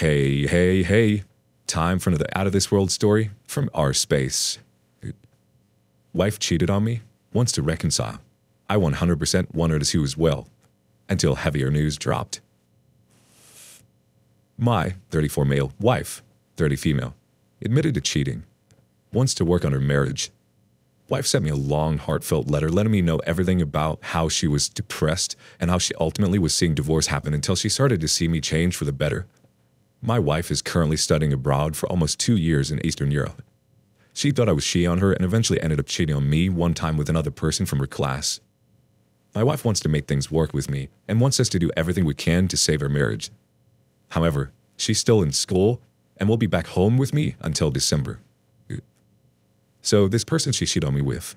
Hey, hey, hey. Time for another out of this world story from our space. Wife cheated on me, wants to reconcile. I 100% want her to sue as well, until heavier news dropped. My 34 male wife, 30 female, admitted to cheating, wants to work on her marriage. Wife sent me a long, heartfelt letter letting me know everything about how she was depressed and how she ultimately was seeing divorce happen until she started to see me change for the better. My wife is currently studying abroad for almost 2 years in Eastern Europe. She thought I was cheating on her and eventually ended up cheating on me one time with another person from her class. My wife wants to make things work with me and wants us to do everything we can to save our marriage. However, she's still in school and will be back home with me until December. So this person she cheated on me with.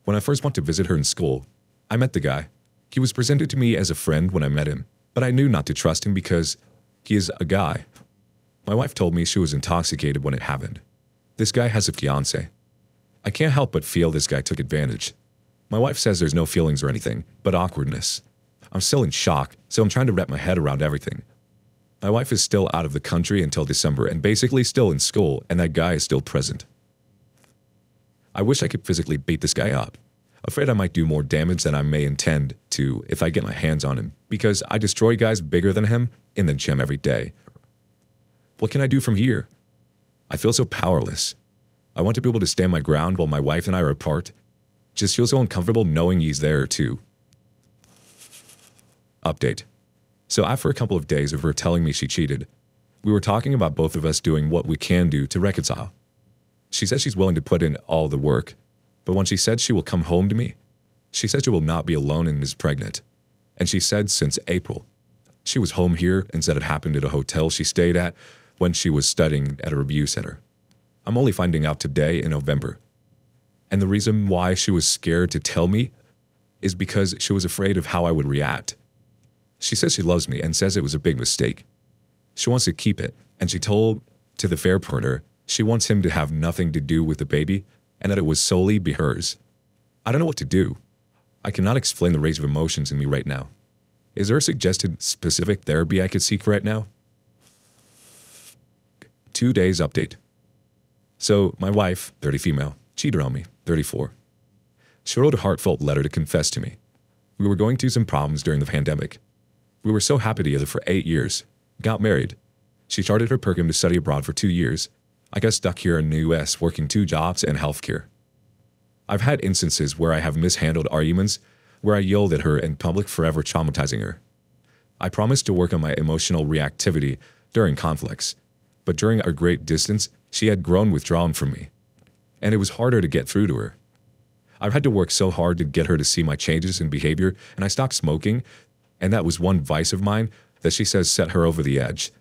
When I first went to visit her in school, I met the guy. He was presented to me as a friend when I met him, but I knew not to trust him because he is a guy. My wife told me she was intoxicated when it happened. This guy has a fiance. I can't help but feel this guy took advantage. My wife says there's no feelings or anything, but awkwardness. I'm still in shock, so I'm trying to wrap my head around everything. My wife is still out of the country until December and basically still in school, and that guy is still present. I wish I could physically beat this guy up. Afraid I might do more damage than I may intend to if I get my hands on him, because I destroy guys bigger than him in the gym every day. What can I do from here? I feel so powerless. I want to be able to stand my ground while my wife and I are apart. Just feel so uncomfortable knowing he's there too. Update. So after a couple of days of her telling me she cheated, we were talking about both of us doing what we can do to reconcile. She said she's willing to put in all the work, but when she said she will come home to me, she said she will not be alone and is pregnant. And she said since April. She was home here and said it happened at a hotel she stayed at when she was studying at a review center. I'm only finding out today in November. And the reason why she was scared to tell me is because she was afraid of how I would react. She says she loves me and says it was a big mistake. She wants to keep it, and she told to the fair partner she wants him to have nothing to do with the baby and that it was solely be hers. I don't know what to do. I cannot explain the range of emotions in me right now. Is there a suggested specific therapy I could seek right now? 2 days update. So, my wife, 30 female, cheated on me, 34. She wrote a heartfelt letter to confess to me. We were going through some problems during the pandemic. We were so happy together for 8 years. Got married. She started her program to study abroad for 2 years. I got stuck here in the US working 2 jobs and healthcare. I've had instances where I have mishandled arguments, where I yelled at her in public, forever traumatizing her. I promised to work on my emotional reactivity during conflicts, but during our great distance, she had grown withdrawn from me, and it was harder to get through to her. I've had to work so hard to get her to see my changes in behavior, and I stopped smoking, and that was one vice of mine that she says set her over the edge.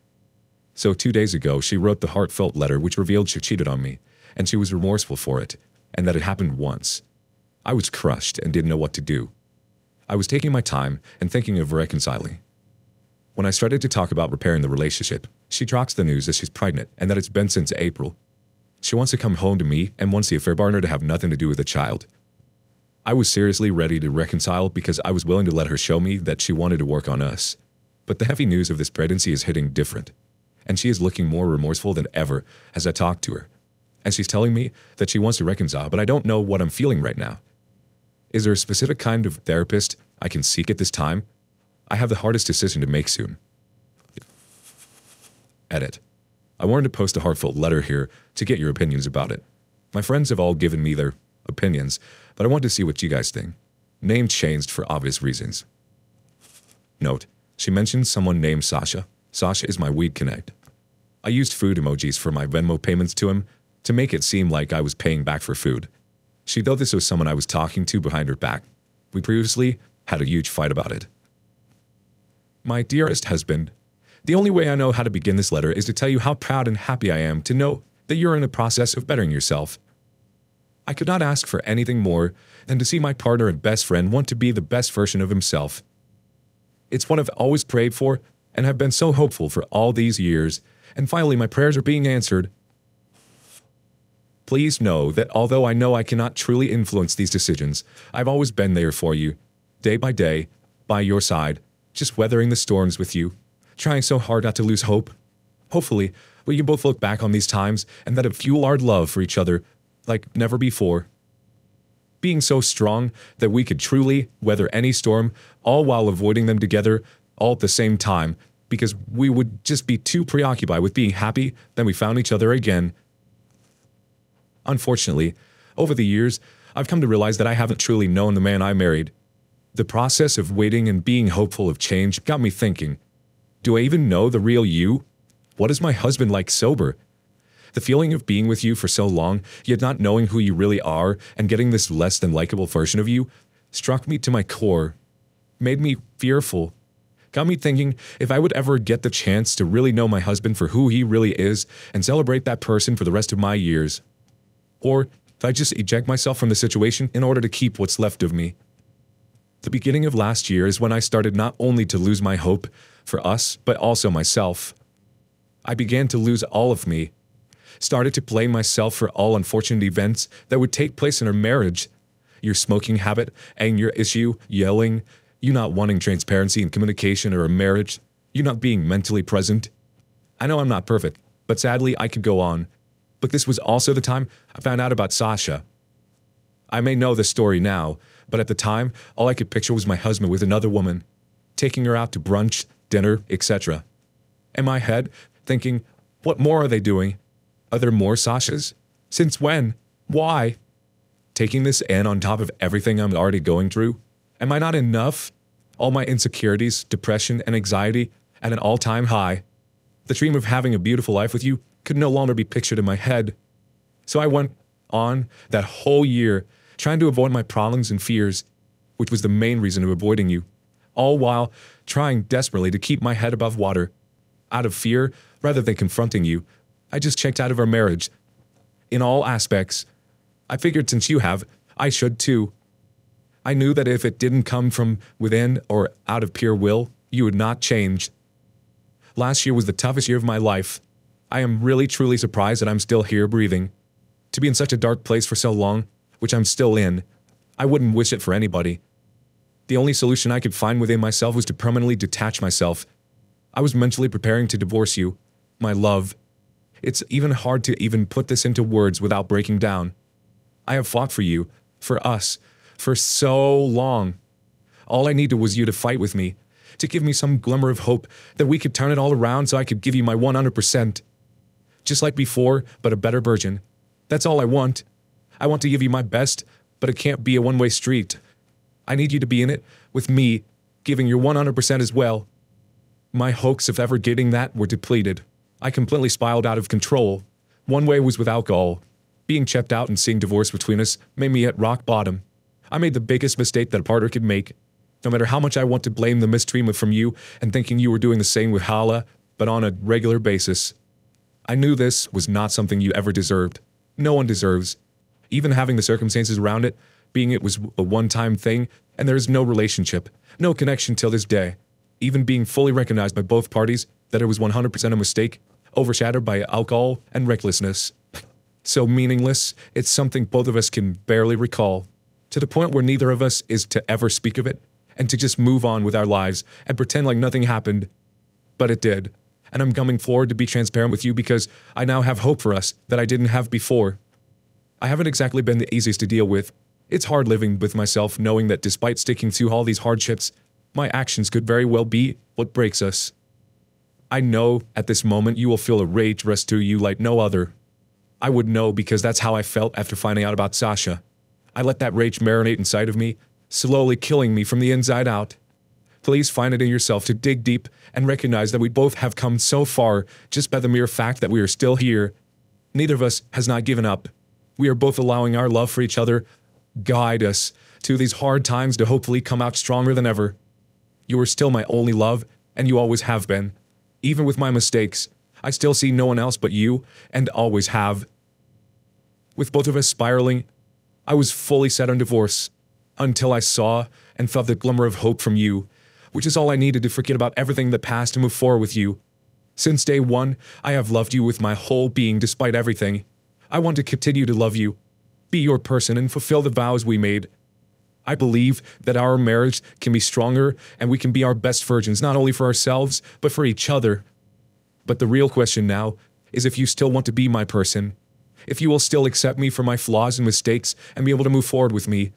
So 2 days ago, she wrote the heartfelt letter which revealed she cheated on me, and she was remorseful for it, and that it happened once. I was crushed and didn't know what to do. I was taking my time and thinking of reconciling. When I started to talk about repairing the relationship, she drops the news that she's pregnant and that it's been since April. She wants to come home to me and wants the affair partner to have nothing to do with the child. I was seriously ready to reconcile because I was willing to let her show me that she wanted to work on us. But the heavy news of this pregnancy is hitting different, and she is looking more remorseful than ever as I talk to her. And she's telling me that she wants to reconcile, but I don't know what I'm feeling right now. Is there a specific kind of therapist I can seek at this time? I have the hardest decision to make soon. Edit. I wanted to post a heartfelt letter here to get your opinions about it. My friends have all given me their opinions, but I want to see what you guys think. Name changed for obvious reasons. Note, she mentioned someone named Sasha. Sasha is my weed connect. I used food emojis for my Venmo payments to him to make it seem like I was paying back for food. She thought this was someone I was talking to behind her back. We previously had a huge fight about it. My dearest husband, the only way I know how to begin this letter is to tell you how proud and happy I am to know that you're in the process of bettering yourself. I could not ask for anything more than to see my partner and best friend want to be the best version of himself. It's what I've always prayed for and have been so hopeful for all these years, and finally my prayers are being answered. Please know that although I know I cannot truly influence these decisions, I've always been there for you, day by day, by your side, just weathering the storms with you, trying so hard not to lose hope. Hopefully, we can both look back on these times and that it fuel our love for each other like never before. Being so strong that we could truly weather any storm, all while avoiding them together all at the same time, because we would just be too preoccupied with being happy that we found each other again. Unfortunately, over the years, I've come to realize that I haven't truly known the man I married. The process of waiting and being hopeful of change got me thinking, do I even know the real you? What is my husband like sober? The feeling of being with you for so long, yet not knowing who you really are and getting this less than likable version of you, struck me to my core, made me fearful, got me thinking if I would ever get the chance to really know my husband for who he really is and celebrate that person for the rest of my years. Or if I just eject myself from the situation in order to keep what's left of me. The beginning of last year is when I started not only to lose my hope for us, but also myself. I began to lose all of me, started to blame myself for all unfortunate events that would take place in our marriage. Your smoking habit, anger issue, yelling, you not wanting transparency and communication or a marriage, you not being mentally present. I know I'm not perfect, but sadly I could go on. But this was also the time I found out about Sasha. I may know the story now, but at the time, all I could picture was my husband with another woman, taking her out to brunch, dinner, etc. In my head, thinking, what more are they doing? Are there more Sashas? Since when? Why? Taking this in on top of everything I'm already going through? Am I not enough? All my insecurities, depression, and anxiety at an all-time high. The dream of having a beautiful life with you could no longer be pictured in my head. So I went on that whole year trying to avoid my problems and fears, which was the main reason of avoiding you, all while trying desperately to keep my head above water. Out of fear, rather than confronting you, I just checked out of our marriage. In all aspects. I figured since you have, I should too. I knew that if it didn't come from within or out of pure will, you would not change. Last year was the toughest year of my life. I am really truly surprised that I'm still here breathing. To be in such a dark place for so long, which I'm still in, I wouldn't wish it for anybody. The only solution I could find within myself was to permanently detach myself. I was mentally preparing to divorce you, my love. It's even hard to even put this into words without breaking down. I have fought for you, for us, for so long. All I needed was you to fight with me, to give me some glimmer of hope that we could turn it all around so I could give you my 100%. Just like before, but a better version. That's all I want. I want to give you my best, but it can't be a one-way street. I need you to be in it with me, giving your 100% as well. My hopes of ever getting that were depleted. I completely spiraled out of control. One way was with alcohol. Being checked out and seeing divorce between us made me at rock bottom. I made the biggest mistake that a partner could make. No matter how much I want to blame the mistreatment from you and thinking you were doing the same with Hala, but on a regular basis. I knew this was not something you ever deserved. No one deserves. Even having the circumstances around it, being it was a one-time thing, and there is no relationship, no connection till this day. Even being fully recognized by both parties that it was 100% a mistake, overshadowed by alcohol and recklessness. So meaningless, it's something both of us can barely recall, to the point where neither of us is to ever speak of it, and to just move on with our lives and pretend like nothing happened. But it did, and I'm coming forward to be transparent with you because I now have hope for us that I didn't have before. I haven't exactly been the easiest to deal with. It's hard living with myself knowing that despite sticking through all these hardships, my actions could very well be what breaks us. I know at this moment you will feel a rage rush through you like no other. I would know because that's how I felt after finding out about Sasha. I let that rage marinate inside of me, slowly killing me from the inside out. Please find it in yourself to dig deep and recognize that we both have come so far just by the mere fact that we are still here. Neither of us has not given up. We are both allowing our love for each other guide us to these hard times to hopefully come out stronger than ever. You are still my only love, and you always have been. Even with my mistakes, I still see no one else but you, and always have. With both of us spiraling, I was fully set on divorce, until I saw and felt the glimmer of hope from you, which is all I needed to forget about everything that passed and move forward with you. Since day one, I have loved you with my whole being despite everything. I want to continue to love you, be your person, and fulfill the vows we made. I believe that our marriage can be stronger and we can be our best versions, not only for ourselves, but for each other. But the real question now is if you still want to be my person, if you will still accept me for my flaws and mistakes and be able to move forward with me,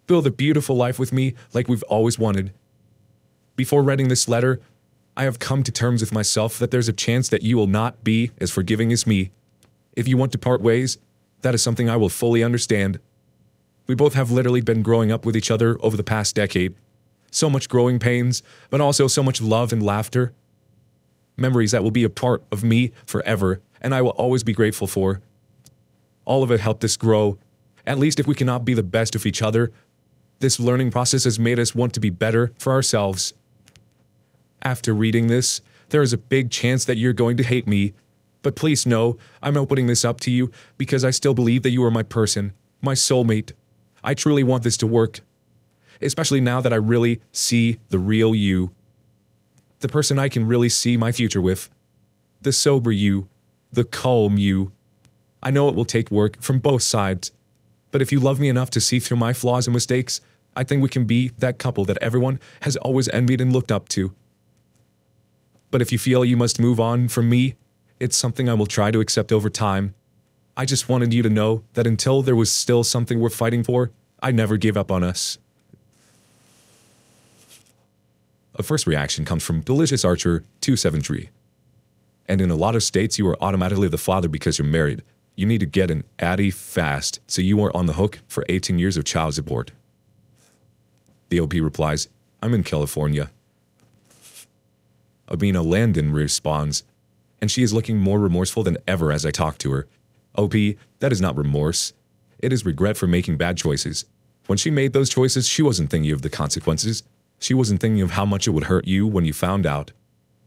build a beautiful life with me like we've always wanted. Before writing this letter, I have come to terms with myself that there's a chance that you will not be as forgiving as me. If you want to part ways, that is something I will fully understand. We both have literally been growing up with each other over the past decade. So much growing pains, but also so much love and laughter. Memories that will be a part of me forever, and I will always be grateful for. All of it helped us grow. At least if we cannot be the best of each other, this learning process has made us want to be better for ourselves. After reading this, there is a big chance that you're going to hate me, but please know I'm opening this up to you because I still believe that you are my person, my soulmate. I truly want this to work, especially now that I really see the real you, the person I can really see my future with, the sober you, the calm you. I know it will take work from both sides, but if you love me enough to see through my flaws and mistakes, I think we can be that couple that everyone has always envied and looked up to. But if you feel you must move on from me, it's something I will try to accept over time. I just wanted you to know that until there was still something worth fighting for, I never gave up on us. A first reaction comes from Delicious Archer 273. And in a lot of states, you are automatically the father because you're married. You need to get an Addy fast, so you are on the hook for 18 years of child support. The OP replies, I'm in California. Abina Landon responds, and she is looking more remorseful than ever as I talk to her. OP, that is not remorse. It is regret for making bad choices. When she made those choices, she wasn't thinking of the consequences. She wasn't thinking of how much it would hurt you when you found out.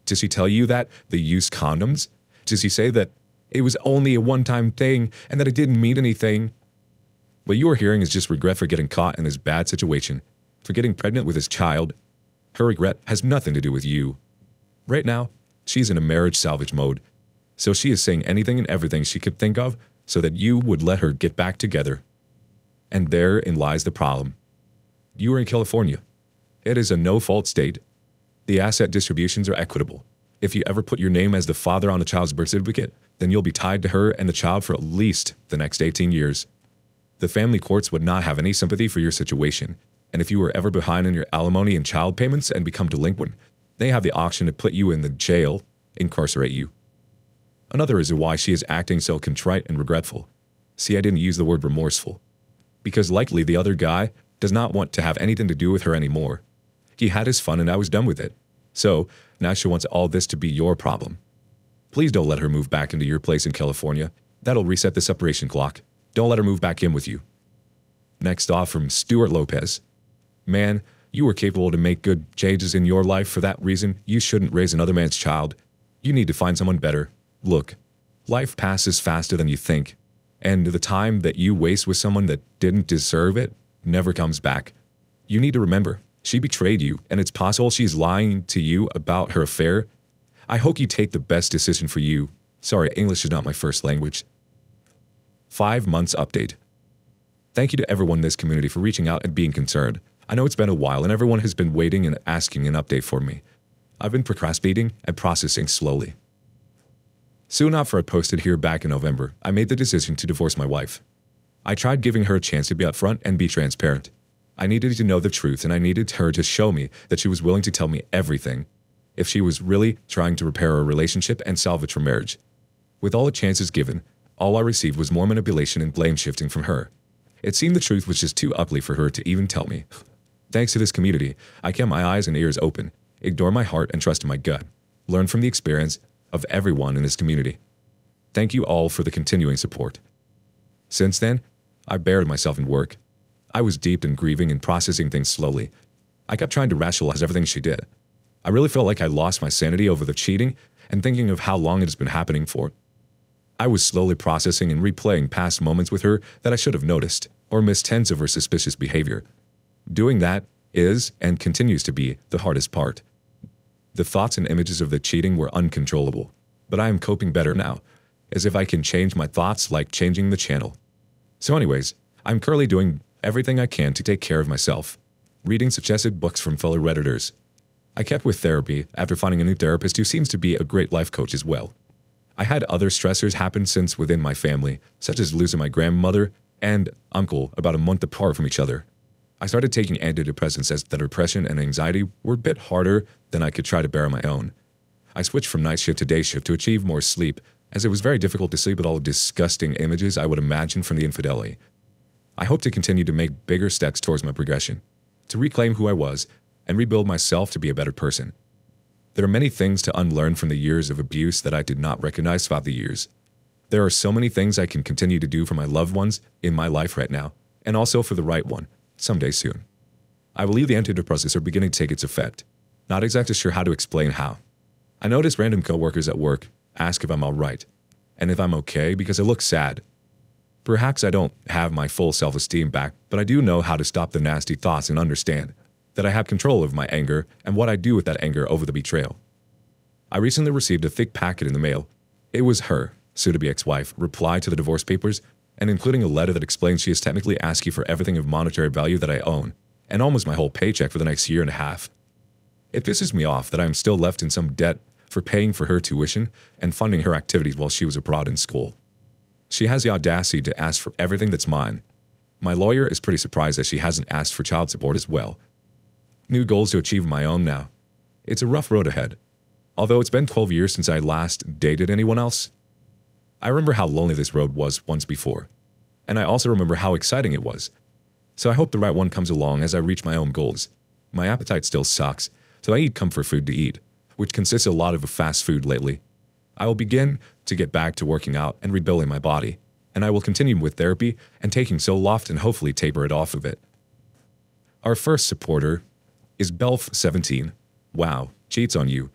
Did she tell you that they used condoms? Did she say that it was only a one-time thing and that it didn't mean anything? What you are hearing is just regret for getting caught in this bad situation, for getting pregnant with his child. Her regret has nothing to do with you. Right now, she's in a marriage salvage mode, so she is saying anything and everything she could think of so that you would let her get back together. And therein lies the problem. You are in California. It is a no-fault state. The asset distributions are equitable. If you ever put your name as the father on the child's birth certificate, then you'll be tied to her and the child for at least the next 18 years. The family courts would not have any sympathy for your situation, and if you were ever behind in your alimony and child payments and become delinquent, they have the option to put you in the jail, incarcerate you. Another reason why she is acting so contrite and regretful. See, I didn't use the word remorseful, because likely the other guy does not want to have anything to do with her anymore. He had his fun and I was done with it. So, now she wants all this to be your problem. Please don't let her move back into your place in California. That'll reset the separation clock. Don't let her move back in with you. Next off from Stuart Lopez. Man, you were capable to make good changes in your life. For that reason, you shouldn't raise another man's child. You need to find someone better. Look, life passes faster than you think, and the time that you waste with someone that didn't deserve it never comes back. You need to remember, she betrayed you, and it's possible she's lying to you about her affair. I hope you take the best decision for you. Sorry, English is not my first language. 5 months update. Thank you to everyone in this community for reaching out and being concerned. I know it's been a while and everyone has been waiting and asking an update for me. I've been procrastinating and processing slowly. Soon after I posted here back in November, I made the decision to divorce my wife. I tried giving her a chance to be upfront and be transparent. I needed to know the truth and I needed her to show me that she was willing to tell me everything, if she was really trying to repair our relationship and salvage her marriage. With all the chances given, all I received was more manipulation and blame shifting from her. It seemed the truth was just too ugly for her to even tell me. Thanks to this community, I kept my eyes and ears open, ignored my heart and trusted my gut, learned from the experience of everyone in this community. Thank you all for the continuing support. Since then, I buried myself in work. I was deep in grieving and processing things slowly. I kept trying to rationalize everything she did. I really felt like I lost my sanity over the cheating and thinking of how long it has been happening for. I was slowly processing and replaying past moments with her that I should have noticed, or missed tens of her suspicious behavior. Doing that is, and continues to be, the hardest part. The thoughts and images of the cheating were uncontrollable, but I am coping better now, as if I can change my thoughts like changing the channel. So anyways, I'm currently doing everything I can to take care of myself, reading suggested books from fellow Redditors, I kept with therapy after finding a new therapist who seems to be a great life coach as well. I had other stressors happen since within my family, such as losing my grandmother and uncle about a month apart from each other. I started taking antidepressants as the depression and anxiety were a bit harder than I could try to bear on my own. I switched from night shift to day shift to achieve more sleep, as it was very difficult to sleep with all the disgusting images I would imagine from the infidelity. I hope to continue to make bigger steps towards my progression, to reclaim who I was, and rebuild myself to be a better person. There are many things to unlearn from the years of abuse that I did not recognize throughout the years. There are so many things I can continue to do for my loved ones in my life right now, and also for the right one, someday soon. I believe the antidepressants are beginning to take its effect. Not exactly sure how to explain how. I notice random coworkers at work ask if I'm alright, and if I'm okay because I look sad. Perhaps I don't have my full self-esteem back, but I do know how to stop the nasty thoughts and understand that I have control of my anger and what I do with that anger over the betrayal. I recently received a thick packet in the mail. It was her, soon-to-be ex-wife, reply to the divorce papers, and including a letter that explains she is technically asking for everything of monetary value that I own, and almost my whole paycheck for the next year and a half. It pisses me off that I am still left in some debt for paying for her tuition and funding her activities while she was abroad in school. She has the audacity to ask for everything that's mine. My lawyer is pretty surprised that she hasn't asked for child support as well. New goals to achieve my own now. It's a rough road ahead. Although it's been 12 years since I last dated anyone else. I remember how lonely this road was once before. And I also remember how exciting it was. So I hope the right one comes along as I reach my own goals. My appetite still sucks, so I eat comfort food to eat, which consists a lot of fast food lately. I will begin to get back to working out and rebuilding my body, and I will continue with therapy and taking Zoloft and hopefully taper it off of it. Our first supporter is Belf17. Wow, cheats on you.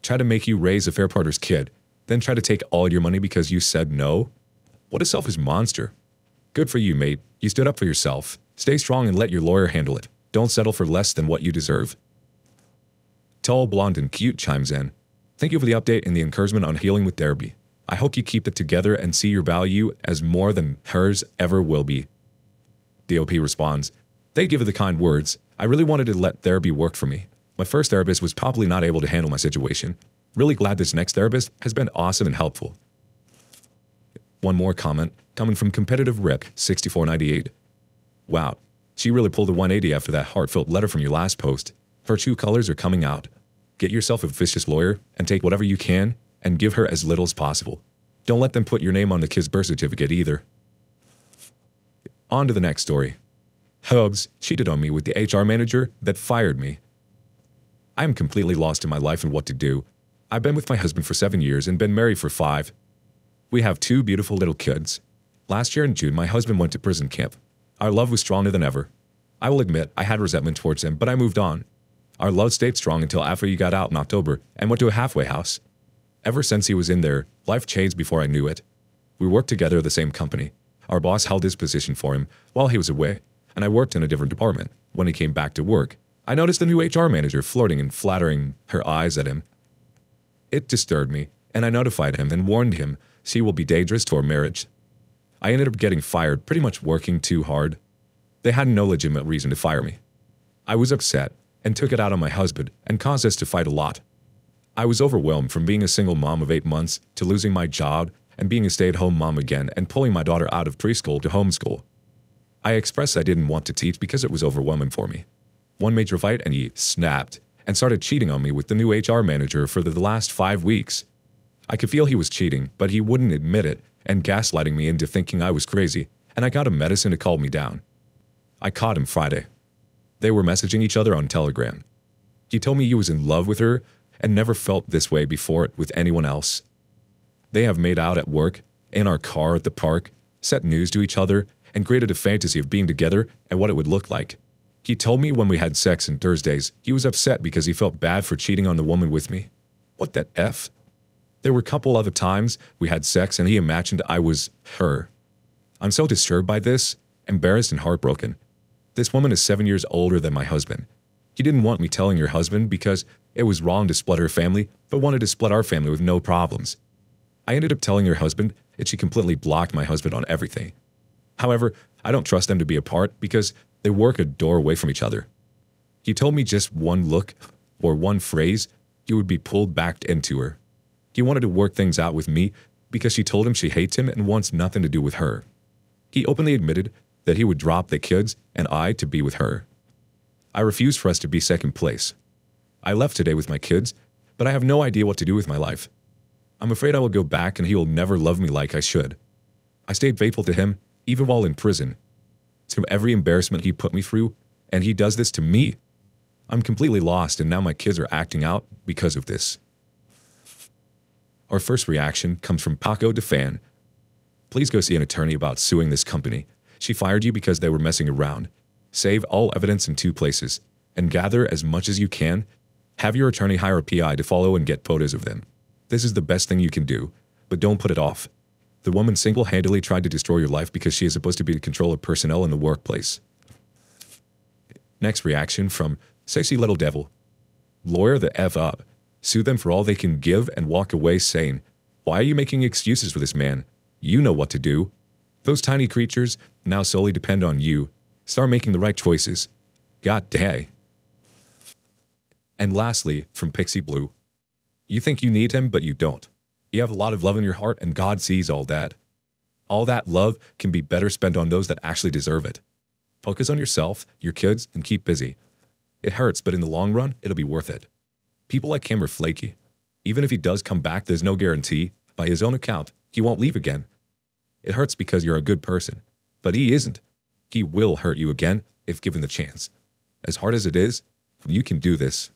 Try to make you raise a fair partner's kid, then try to take all your money because you said no? What a selfish monster. Good for you, mate. You stood up for yourself. Stay strong and let your lawyer handle it. Don't settle for less than what you deserve. Tall, blonde, and cute chimes in. Thank you for the update and the encouragement on healing with therapy. I hope you keep it together and see your value as more than hers ever will be. DOP responds, thank you for the kind words. I really wanted to let therapy work for me. My first therapist was probably not able to handle my situation. Really glad this next therapist has been awesome and helpful. One more comment, coming from Competitive Rick 6498. Wow, she really pulled a 180 after that heartfelt letter from your last post. Her true colors are coming out. Get yourself a vicious lawyer and take whatever you can and give her as little as possible. Don't let them put your name on the kid's birth certificate either. On to the next story. Hugs cheated on me with the HR manager that fired me. I am completely lost in my life and what to do. I've been with my husband for 7 years and been married for 5. We have 2 beautiful little kids. Last year in June, my husband went to prison camp. Our love was stronger than ever. I will admit I had resentment towards him, but I moved on. Our love stayed strong until after he got out in October and went to a halfway house. Ever since he was in there, life changed before I knew it. We worked together at the same company. Our boss held his position for him while he was away, and I worked in a different department. When he came back to work, I noticed the new HR manager flirting and flattering her eyes at him. It disturbed me, and I notified him and warned him she will be dangerous to our marriage. I ended up getting fired, pretty much working too hard. They had no legitimate reason to fire me. I was upset and took it out on my husband and caused us to fight a lot. I was overwhelmed from being a single mom of 8 months to losing my job and being a stay-at-home mom again and pulling my daughter out of preschool to homeschool. I expressed I didn't want to teach because it was overwhelming for me. One major fight and he snapped and started cheating on me with the new HR manager for the last 5 weeks. I could feel he was cheating, but he wouldn't admit it and gaslighting me into thinking I was crazy, and I got him medicine to calm me down. I caught him Friday. They were messaging each other on Telegram. He told me he was in love with her and never felt this way before with anyone else. They have made out at work, in our car at the park, set news to each other, and created a fantasy of being together and what it would look like. He told me when we had sex on Thursdays, he was upset because he felt bad for cheating on the woman with me. What the F? There were a couple other times we had sex and he imagined I was her. I'm so disturbed by this, embarrassed and heartbroken. This woman is 7 years older than my husband. He didn't want me telling her husband because it was wrong to split her family, but wanted to split our family with no problems. I ended up telling her husband, and she completely blocked my husband on everything. However, I don't trust them to be apart because they work a door away from each other. He told me just one look or one phrase, you would be pulled back into her. He wanted to work things out with me because she told him she hates him and wants nothing to do with her. He openly admitted that he would drop the kids and I to be with her. I refused for us to be second place. I left today with my kids, but I have no idea what to do with my life. I'm afraid I will go back and he will never love me like I should. I stayed faithful to him, even while in prison, to every embarrassment he put me through, and he does this to me. I'm completely lost, and now my kids are acting out because of this. Our first reaction comes from Paco DeFan. Please go see an attorney about suing this company. She fired you because they were messing around. Save all evidence in 2 places, and gather as much as you can. Have your attorney hire a PI to follow and get photos of them. This is the best thing you can do, but don't put it off. The woman single-handedly tried to destroy your life because she is supposed to be the control of personnel in the workplace. Next reaction from Sexy Little Devil. Lawyer the F up. Sue them for all they can give and walk away saying, why are you making excuses for this man? You know what to do. Those tiny creatures now solely depend on you. Start making the right choices. God dang. And lastly, from Pixie Blue. You think you need him, but you don't. You have a lot of love in your heart, and God sees all that. All that love can be better spent on those that actually deserve it. Focus on yourself, your kids, and keep busy. It hurts, but in the long run, it'll be worth it. People like him are flaky. Even if he does come back, there's no guarantee. By his own account, he won't leave again. It hurts because you're a good person, but he isn't. He will hurt you again if given the chance. As hard as it is, you can do this.